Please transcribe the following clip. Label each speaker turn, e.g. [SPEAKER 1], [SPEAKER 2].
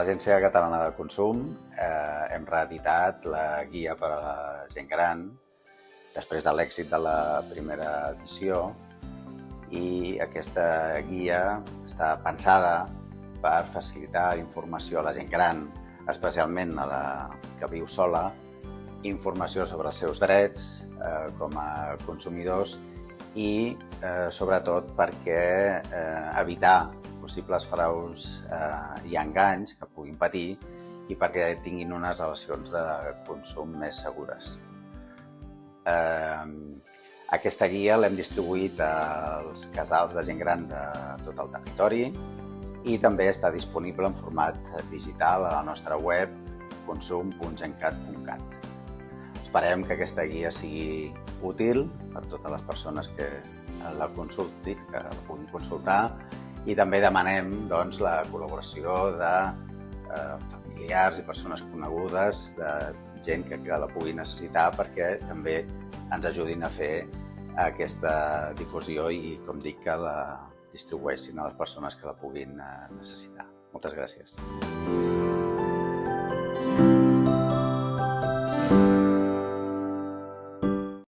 [SPEAKER 1] l'Agència Catalana de Consum hem reeditat la guia per a la gent gran després de l'èxit de la primera edició, i aquesta guia està pensada per facilitar informació a la gent gran, especialment a la que viu sola, informació sobre els seus drets com a consumidors i sobretot perquè evitar possibles fraus i enganys que puguin patir i perquè tinguin unes relacions de consum més segures. Aquesta guia l'hem distribuït als casals de gent gran de tot el territori i també està disponible en format digital a la nostra web consum.gencat.cat. Esperem que aquesta guia sigui útil per totes les persones que la consultin, que la puguin consultar, i també demanem la col·laboració de familiars i persones conegudes, de gent que la pugui necessitar, perquè també ens ajudin a fer aquesta difusió i, com dic, que la distribueixin a les persones que la puguin necessitar. Moltes gràcies.